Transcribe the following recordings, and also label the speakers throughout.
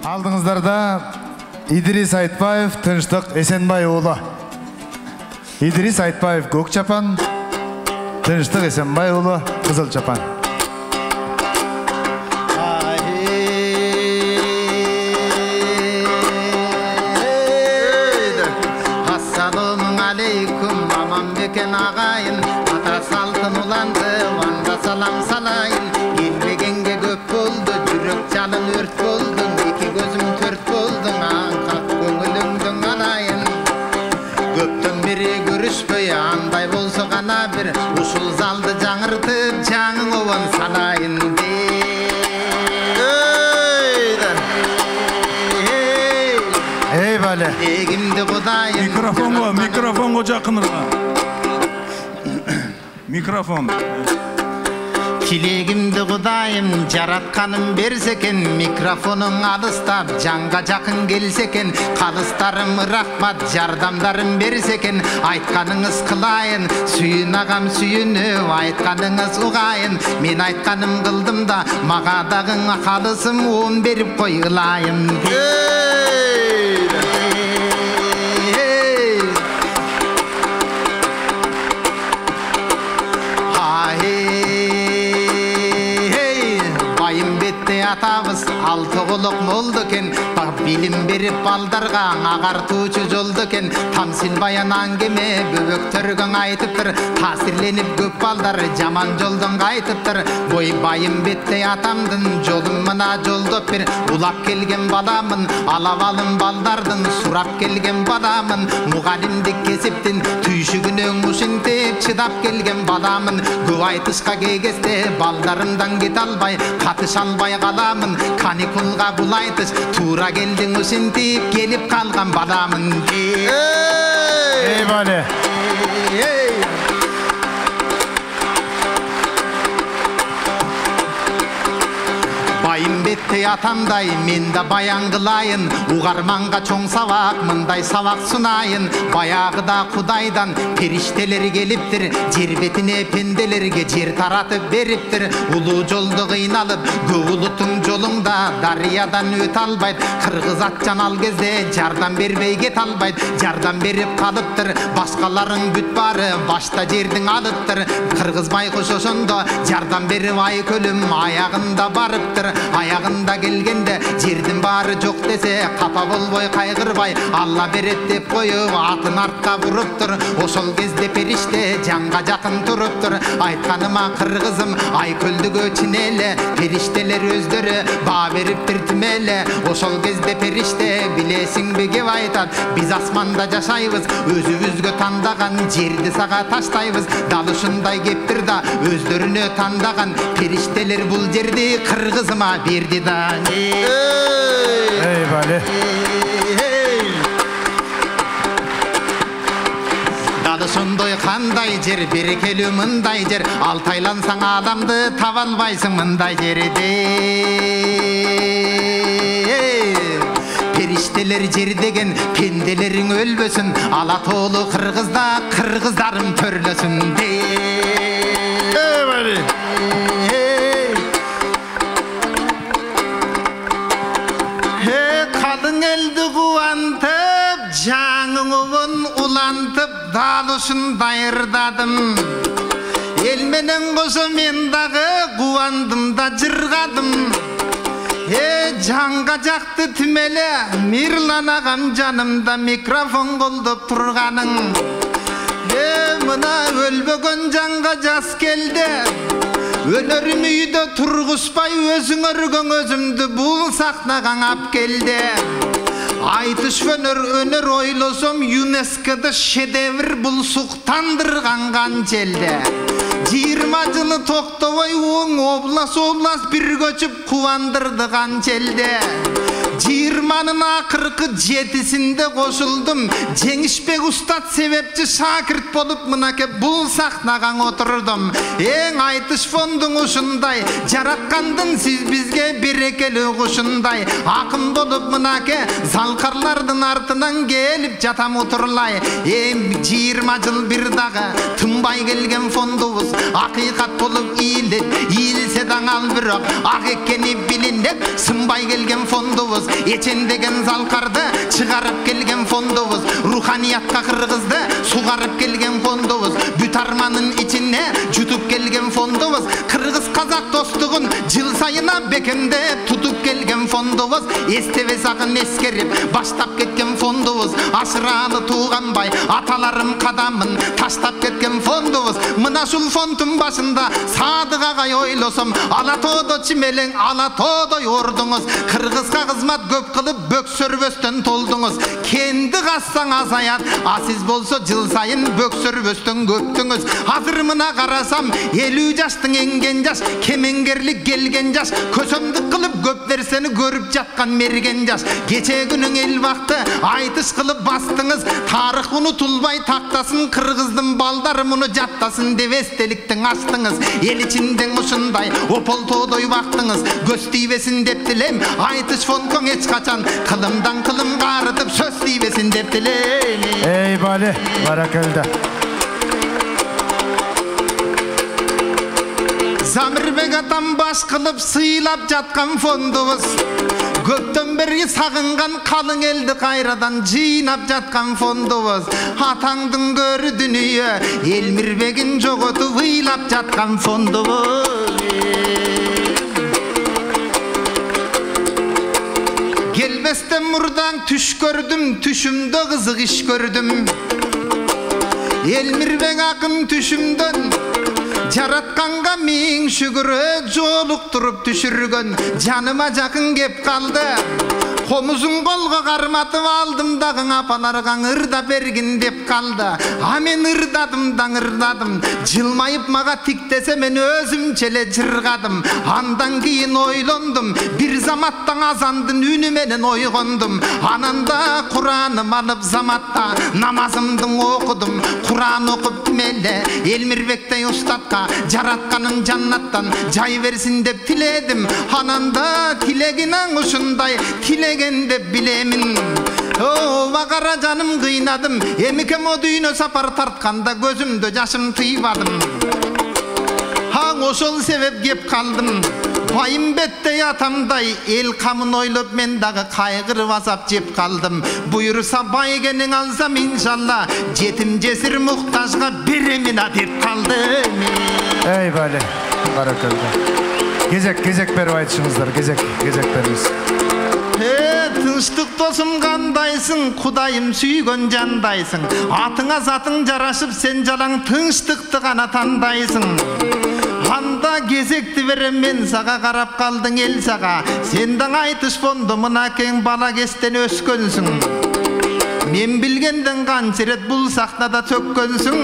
Speaker 1: Алдыңыздарда İdris Айтбаев, Тынчтык Эсенбай уулу. İdris Айтбаев көк чапан, Тынчтык Эсенбай уулу кызыл чапан.
Speaker 2: Assalamu aleykum aman beken ağayın, ata saltın ulandı, vanda salam salayın. Gelmegenge köp boldu, jürek çalın ört boldun, iki gözüm tört boldun, kalk köngülüңdün alayın. Köptön biri görüşpöy, anday bolsa gana bir, uşul zaldı жаңыртып, жаңың ovan salayın de.
Speaker 3: Mikrofonga жақынырақ. Mikrofon.
Speaker 2: Тілегімді Құдайым жаратқаным берсекен, микрофонын алыстап жанға жақын келсекен, қалыстарым рахмат жардамдарым берсекен, айтқаныңыз қылайын, сүйін ағам сүйініп, айтқаныңыз ұғайын, мен айтқаным қылдым да, мағадағың қалысым он беріп қойылайын. Атабыз алты құлық молды кен, білім беріп балдарға ағартушы жолды кен. Тамсил баян аңгеме бөбөктөргөн айтыптыр, тасирленіп көп балдар жаман жолдон қайтыптыр. Бой байым бетте атамдын жолым мына жолдоп бер, улап келген баламын, алап алым балдардын сурап келген баламын. Мұғалимдик кесиптин түйшүгүнөн ушинтип чыдап келген баламын. Көп айтышка кегесте балдарымдан кете албай, катыша албай қаламын. Каникулға бұл айтыш тура келдің ушинтип келіп қалған баламын.
Speaker 1: Ey bale.
Speaker 2: Байым бетте атамдай мен да баян қылайын, уғарманға чоң сабақ мындай сабақ сунайын. Баяғыда Құдайдан періштелер келіптір, жер бетіне пенделерге жер таратып беріптір. Улуу жолды қиналып көп улуттың жолыңда дариядан өт албайт, қырғыз атжан ал кезде жардам бербей кет албайт. Жардам беріп қалыптыр, башқаларың бүт бары башта жердің алыптыр. Қырғыз байқұш ошондо жардам беріп ай көлім аяғында барыптыр. Аяғында келгенде жердің бары жоқ десе, қапа болбой қайғырбай алла берет деп қойып атын артқа бұрыптыр. Ошол кезде периште жанға жақын тұрыптыр. Айтқаныма қырғызым ай көлдігі чинеле, періштелер өздері ба беріптір тімеле. Ошол кезде периште білесің бе айтат, біз асманда жашайбыз, өзүбүзгө тандаган жерди сага таштайбыз. Дал ушундай кептир да өздөрүнө тандаган периштелер бул жерди кыргызыма берди да.
Speaker 1: Ey bale.
Speaker 2: Далы сондай қандай жер, берекелі мындай жер, алтайлансаң адамды таба албайсың мындай жерде. Періштелер жер деген пенделерің өлбөсүн, ала толы қырғызда қырғыздарым төрлөсүн де. Қалың елді қуантып, жаңыңын улантып, дал ушундай ырдадым. Елменен қоса мен дағы қуандым да жырғадым. Жанға жақты тимеле, Мирлан ағам жанымда микрофон қолдып тұрғаның. Мына өлбөгөн жанға жас келді, өнөрүм үйдө тургузбай өзүң өргөн өзүмдү бул сахнага ап келди. Айтыш өнөр ойлосом ЮНЕСКОда шедевр бул суктандырган канчелде. 20 жылы токтобой оң облас бир көчүп кубандырды канчелде. 20-нын акыркы 7-синде кошулдум. Жеңишбек устат себепчи шакирт болуп мынаке бул сахнага отурдум. Эң айтыш фондуң ушундай, жараткандын сиз бизге берекелүү ушундай. Акын болуп мынаке залкарлардын артынан келип жатам отурлай. 20 жыл бир дагы тынбай келген фондубуз акыйкат болуп иилсе даңал бирок ак экени билинеп сынбай келген фондубуз фондубуз, эчендеген залкарды чыгарып келген фондубуз, руханиятка кыргызды сугарып келген фондубуз, бүт арманын ичине жутуп келген фондубуз, кыргыз казак достугун жыл сайына бекемдеп тутуп келген фондубуз, эстебес акын эскерип баштап кеткен фондубуз, ашыраны тууганбай аталарым кадамын таштап кеткен фондубуз. Мына ушул фонддун башында Садык агай ойлосом, ала тоодо чимелең, ала тоодо ордуңуз, кыргызга кызмат көп кылып бөксөрбөстөн толдуңуз. Кенди кассаң азаят, а сиз болсо жыл сайын бөксөрбөстөн көптүңүз. Азыр мына карасам 50 жаштын энген жаш, кемеңгерлик келген жаш, көсөмдүк кылып көп нерсени көрүп жаткан мерген жаш. Кече күнүң эл бакты айтыш кылып бастыңыз, тарых унутулбай тактасын, кыргыздын балдары муну жаттасын деп эстеликтин ачтыңыз. Эл ичинден ушундай опол тоодой бактыңыз, көз тийбесин деп тилейм, айтыш фондкоң эч качан кылымдан кылымга арытып сөз тийбесин деп тилейм.
Speaker 1: Ey bale, barakalda.
Speaker 2: Замирбек атам баш кылып сыйлап жаткан фондубуз, көптөн бери сагынган калың элди кайрадан жыйнап жаткан фондубуз. Атаңдын көрү дүнүйө Элмирбегин жоготуп ыйлап жаткан фондубуз. Келбестен мурдан түш көрдүм, түшүмдө кызык иш көрдүм. Элмирбек акын түшүмдөн жаратканга миң шүгүрө жолуктуруп түшүргөн, жаныма жакын кеп калды. Комузун колго карматып алдым дагы апаларга ырда бергин деп калды. А мен ырдадым да ырдадым, жылмайып мага тиктесе мен өзүмчө эле жыргадым. Андан кийин ойлондум, бир заматтан азандын үнү менен ойгондум. Анан да Кураным алып заматта намазымды окудум. Куран окуп меле Элмирбектей устатка жаратканын жаннаттан жай берсин деп тиледим. Анан да тилегинен ушундай тилеген деп билемин. Ооба кара жаным кыйнадым, эмикем о дүйнө сапар тартканда көзүмдө жашым тыйбадым. Хаң ошол себеп кеп калдым. Байымбеттей атамдай эл камын ойлоп мен дагы кайгырып азап жеп калдым. Буйруса байгенин алсам иншалла, жетим жесир муктажга беремина деп калдым.
Speaker 1: Ey bale, barakalda. Gezek berip айтышыңыздар, gezek беріңіз.
Speaker 2: Тынчтык досум кандайсың, Кудайым сүйгөн жандайсың. Атыңа затың жарашып, сен жалаң тынчтыкты гана тандайсың. Анда кезекти берем мен сага, карап калдың эл сага. Сенден айтыш фонду мына кең бала кестен өскөнсүң. Мен билгенден канча рет бул сахнада чөккөнсүң.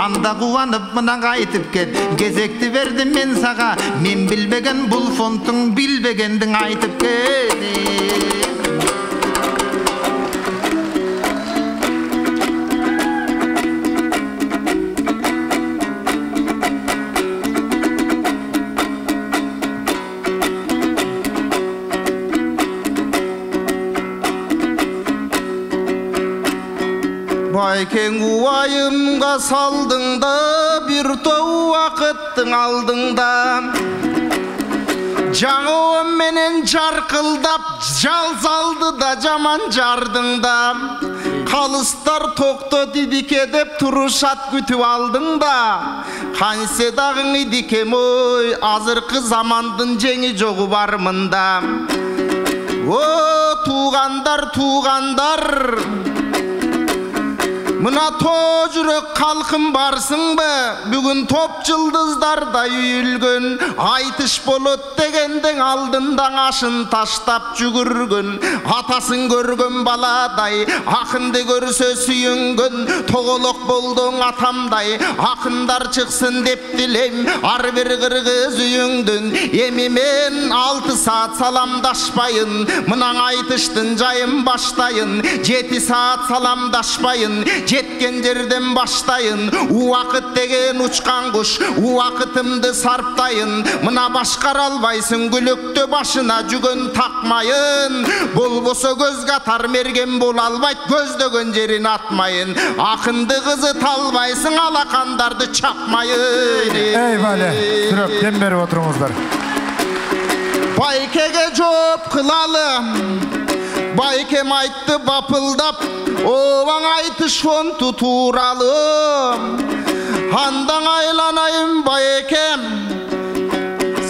Speaker 2: Анда кубанып мына айтып кет, кезекти бердим мен сага. Мен билбеген бул фондтун билбегендин айтып кет. Байкең уайымға салдыңда, бір тоу уақыттың алдыңда. Жаңы менен жарқылдап, жал салды да жаман жардыңда. Қалыстар тоқто дидике деп турушат күтіп алдыңда. Қансе дағың идикем ой, азырқы замандың жеңі жоғы бармында. О, туғандар, мына то жүрек қалқым барсың бі, бүгін топ жылдыздарда үйілгін. Айтыш болот дегендің алдындан ашын таштап жүгіргін. Атасын көргін баладай, ақынды көрсе сүйінгін. Тоғылық болдың атамдай, ақындар шықсын деп дилейм. Ар бір қырғыз үйіңдің, еми мен 6 саат саламдашпайын. Мұнаң айтыштың жайын баштайын, 7 саат саламдашпайын. Жеткен жерден баштайын, уақыт деген учкан куш, уақытымды сарптайын. Мына башкара албайсың, күлөктө башына жүгөн такмайын. Болбосо көзгө атар мерген бола албайт, көздөгөн жерин атмайын. Акынды кызы талбайсың, алакандарды чапмайын.
Speaker 1: Ey bale, сүрөп дем берип отуруңуздар.
Speaker 4: Baykege жооп kılalım. Baykem aytты bapıldap, ovaң aytış fontu tuuralım. Handan aylanayım Baykem,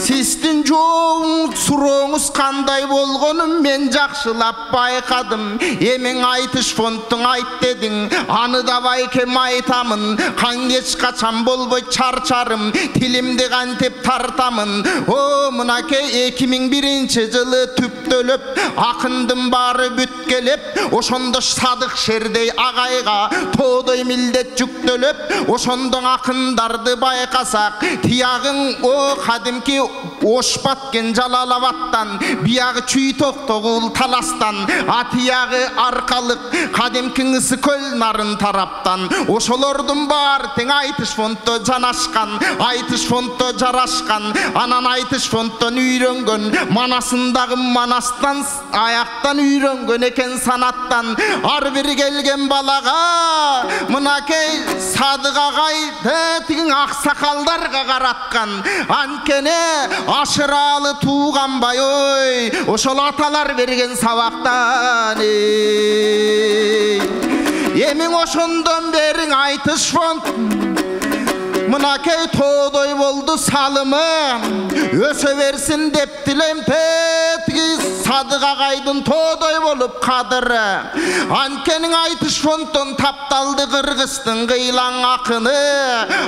Speaker 4: Sistin жооңуз сурооңуз кандай болгонун мен жакшылап байкадым. Эмең айтыш фонттуң айт дедиң, аны да Байкем айтамын. Каңгеч качан болбойт чарчарым, тилимди кантип тартамын. О, мынакей 2001-жылы түптөлөп, акындын баары бүткелеп, ошондо Садык Шердей агайга тоодой милдет жүктөлөп, ошондон акындарды байкасак, тиягың о кадимки Ошпаткен Жалалабаттан, биягы Чүй-Токтогул Таластан, атиягы Аркалык, кадимки Ысыкөл нарын тараптан. Ошолордун бар тең айтыш фонтто жанашкан, айтыш фонтто жарашкан, анан айтыш фонттон үйрөнгөн, манасындагы манастан, аяктан үйрөнгөн экен санаттан. Ар бир келген балага, мынакей Садык агай тигин аксакалдарга караткан. Анткени ашыралы туғанбай ой, ошол аталар берген сабактан. Эмиң ошондон бериң айтыш фонд, мынакей тоодой болду салымы, өсө берсин деп тилейм. Тетиги Садык агайдын тоодой болуп кадыры. Анткени айтыш фонддон тапталды Кыргыздын кыйлаң акыны.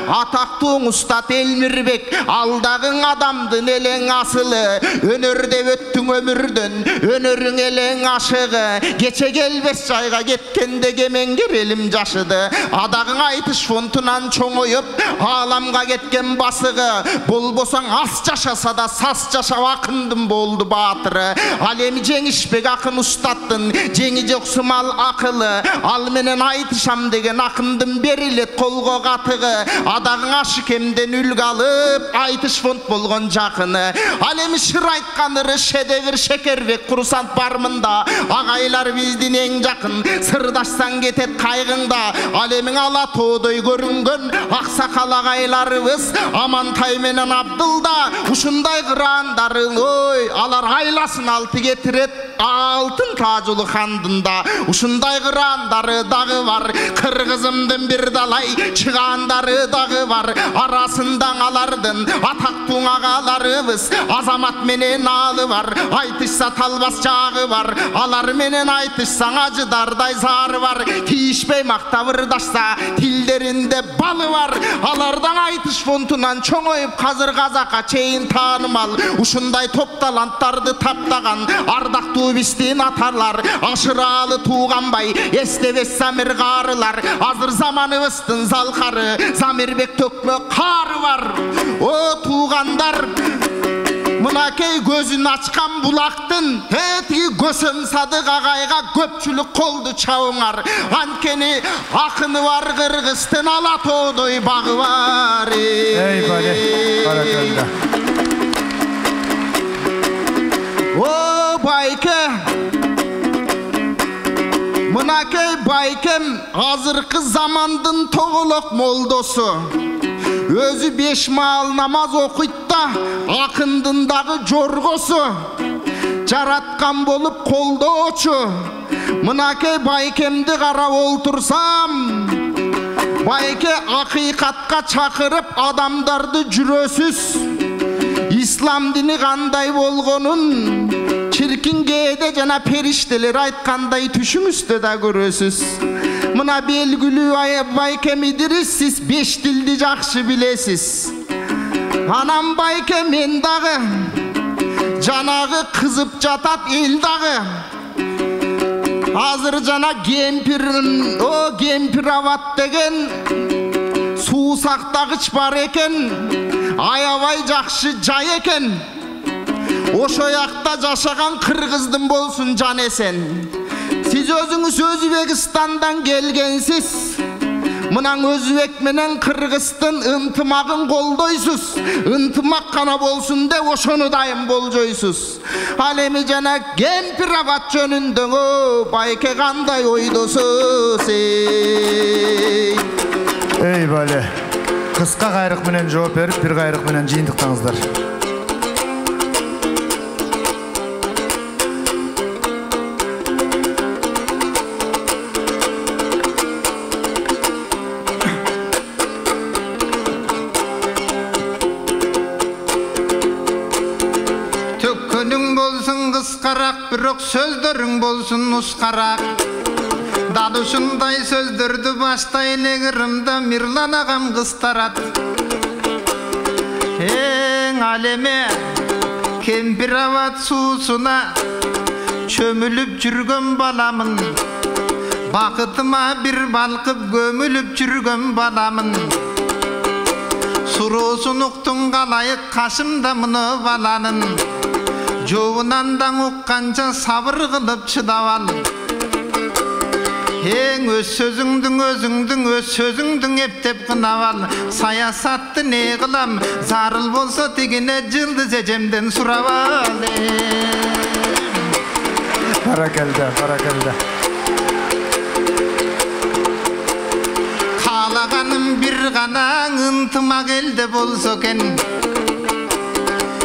Speaker 4: Атактуу устат Элмирбек, алдагың адамдын элең асылы. Өнөрдө өттүң өмүрдөн, өнөрүң элең ашыгы. Кече келбес жайга кеткенде кемеңгер элим жашыды. Адагың айтыш фондунан чоңоюп, аламга кеткен басыгы. Болбосоң ас жашаса да сас жашап акындын болду баатыры. Ал эми жеңишпек акын устаттын, жеңи жоксумал акылы. Ал менен айтышам деген акындын берилет колго катыгы. Адагың ашы кемден үлгү алып, айтыш фонд болгон жакыны. Ал эми шыр айтканыры шедевир Шекербек курсант бармында. Агайлар биздин эң жакын, сырдашсаң кетет кайгыңда. Ал эмиң ала тоодой көрүнгөн аксакал агайларыбыз, Амантай менен Абдылда ушундай кырандары. Ой, алар айласын алты кетирет алтын Тажулы хандында. Ушундай кырандары дагы бар, кыргызымдын бир далай чыгандары дагы бар. Арасында алардын атактуу агаларыбыз, Азамат менен Алы бар. Айтышса талбас жагы бар, алар менен айтышсаң ажыдардай зары бар. Тийишпей мактап ырдашса тилдеринде балы бар. Алардан айтыш фондунан чоңоюп казыр казакка чейин таанымал. Ушундай топ таланттарды таптаган ардактуу биздин аталар. Ашыралы Туганбай, эстебес Замир карылар. Азыр заманыбыздын залкары, Замирбек төкмө кары бар. О туугандар, мынакей көзүн ачкан булактын тиги Көсөм Садык агайга көпчүлүк колду чабыңар. Анткени акыны бар Кыргыздын, ала тоодой багы бар.
Speaker 1: Ey Bale, barakalla.
Speaker 4: О Байке, мынакей Байкем азыркы замандын тоголок молдосу. Өзү 5 маал намаз окуйт да, акындын дагы жоргосу. Жараткан болуп колдоочу. Мынакей Байкемди карап олтурсам, Байке акыйкатка чакырып адамдарды жүрөсүз. Ислам дини кандай болгонун чиркин кээде жана периштелер айткандай түшүңүздө да көрөсүз. Мына белгилүү Байкем Идирис, сиз 5 тилди жакшы билесиз. Анан Байке мен дагы жанагы кызып жатат эл дагы. Азыр жана кемпир ават деген суу сактагыч бар экен. Аябай жакшы жай экен. Ошо жакта жашаган кыргыздын болсун жан эсен. Сиз өзүңүз Өзбекстандан келгенсиз. Мынан Өзбек менен Кыргыздын ынтымагын колдойсуз. Ынтымак гана болсун деп ошону дайым болжойсуз. Ал эми жана кемпир абат жөнүндө Байке кандай ойдосуз?
Speaker 1: Ey Bale, кыска кайрык менен жооп берип, бир кайрык менен жыйынтыктаңыздар.
Speaker 2: Bирок сөздөрүң болсун ускарак. Дал ушундай сөздөрдү баштай эле Кырымда Мирлан агам кыстарат. Эң алеме Кемпирабад суусуна чөмүлүп жүргөн баламын. Бакытыма бир балкып көмүлүп жүргөн баламын. Суроосун уктуң калайык кашымда муну баланын. Жоонандан укканча сабыр кылып чыдап ал. Эң өз сөзүңдүң эптеп кынап ал. Саясатты не кылам, зарыл болсо тигине Жылдыз эжемден сурап ал.
Speaker 1: Barakalda, barakalda.
Speaker 2: Каалаганым бир гана ынтымак элде болсо экен.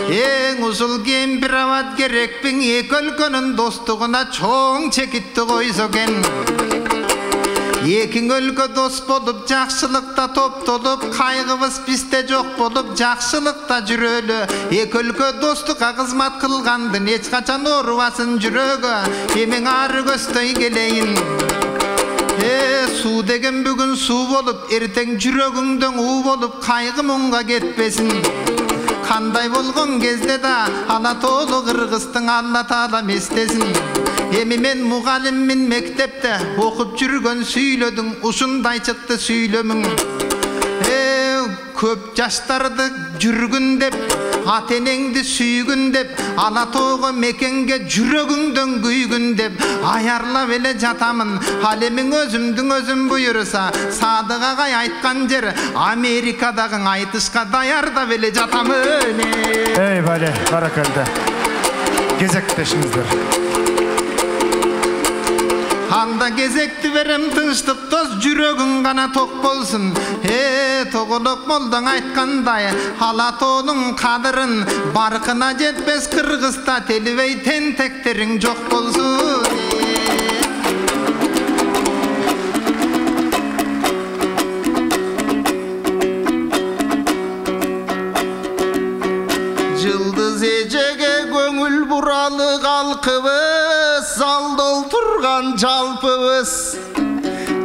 Speaker 2: Эң узул Кемпирабад керекпиң эки өлкөнүн достугуна чоң чекитти койсо экен. Эки өлкө дос болуп, жакшылыкта топтолуп, кайгыбыз бизде жок болуп, жакшылыкта жүрөлү. Эки өлкө достукка кызмат кылгандын эч качан оорубасын жүрөгү. Эмең ары көздөй келейин. Суу деген бүгүн суу болуп, эртең жүрөгүңдөн уу болуп, кайгы муңга кетпесин. Кандай болгон кезде да ала тоолу Кыргыздын Алла Таала местесин. Эми мен мугалиммин, мектепте окуп жүргөн сүйлөдүң, ушундай чыкты сүйлөмүң. Көп жаштарды жүргүн деп, ата энеңди сүйгүн деп, ала тоого мекенге жүрөгүңдөн күйгүн деп аярлап эле жатамын. Ал эми өзүм буйруса, Садык агай айткан жер Америкадагы айтышка даярдап эле жатамын.
Speaker 1: Ey bale, barakalda. Кезектешиңиздер.
Speaker 2: Анда кезекти берем тынчтык дос, жүрөгүң гана ток болсун. Тоголок молдоң айткандай, ала тоонун кадырын баркына жетпес Кыргызда телибей тентектериң жок болсун. Жылдыз эжеге көңүл буралы калкыбыз, залда олтурган жалпыбыз.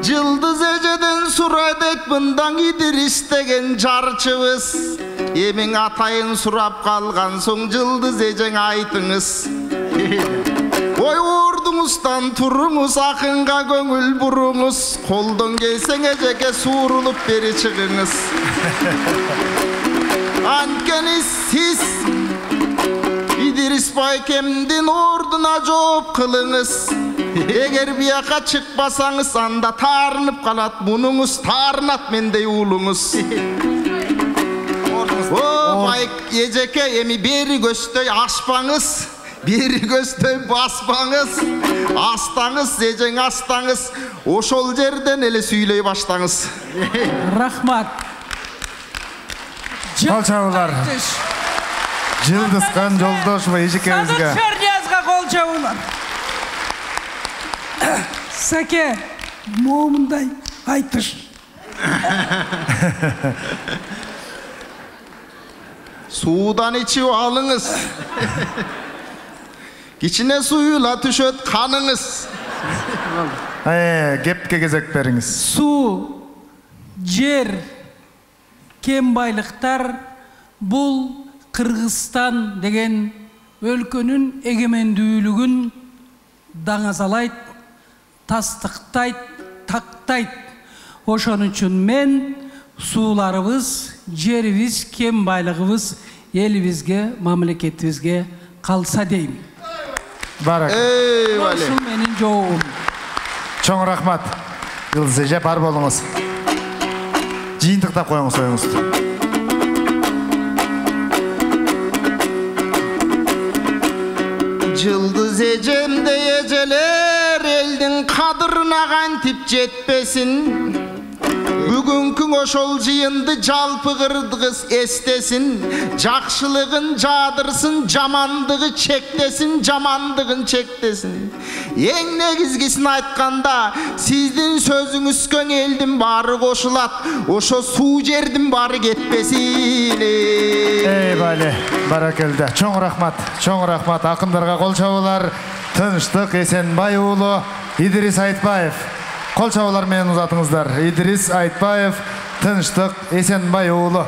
Speaker 2: Жылдыз эжеден сурайдык мындан Идирис деген жарчыбыз. Эмең атайын сурап калган соң Жылдыз эжең айтыңыз. Ой ордуңуздан туруңуз, акынга көңүл буруңуз, колдон келсең эжеге суурулуп бери чыгыңыз. Анткени сиз Идирис байкемдин ордуна жооп кылыңыз. Эгер бияка чыкпасаңыз, анда таарынып калат мунуңуз, таарынат мендей уулуңуз. О байк эжеке, эми бери көздөй ашпаңыз, бери көздөй баспаңыз, астаңыз, эжең астаңыз, ошол жерден эле сүйлөй баштаңыз.
Speaker 5: Рахмат.
Speaker 1: Кол чабуулар. Жылдызхан Жолдошова эжекебизге.
Speaker 5: Садык Черниязга кол чабуулар. Саке, момундай айтыш.
Speaker 4: Суудан ичип алыңыз. Кичине суюла түшөт каныңыз.
Speaker 1: Кепке кезек бериңиз.
Speaker 5: Суу, жер, кен байлыктар бул Кыргызстан деген өлкөнүн эгемендүүлүгүн даңазалайт, тастыктайт, тактайт. Ошон үчүн мен сууларыбыз, жерибиз, кен байлыгыбыз элибизге, мамлекетибизге калса дейм.
Speaker 1: Барак.
Speaker 5: Ошол менин жообум.
Speaker 1: Чоң рахмат. Жылдыз эже, бар болуңуз. Жыйынтыктап коюңуз оюңузду.
Speaker 4: Жылдыз эжемдей эжелер элдин кадырына кантип жетпесин. Бүгүнкүң ошол жыйынды жалпы кыргыз эстесин. Жакшылыгын жаадырсын, жамандыгы чектесин, жамандыгын чектесин. Эң негизгисин айтканда, сиздин сөзүңүзгө элдин баары кошулат, ошо суу жердин баары кетпесин.
Speaker 1: Бале, баракелде. Чоң рахмат, акындарга кол чабуулар. Тыныштық Эсенбай уулу Идрис Айтбаев. Кол чабуулар менен узатыңыздар. Идрис Айтбаев, Тыныштық Эсенбай уулу.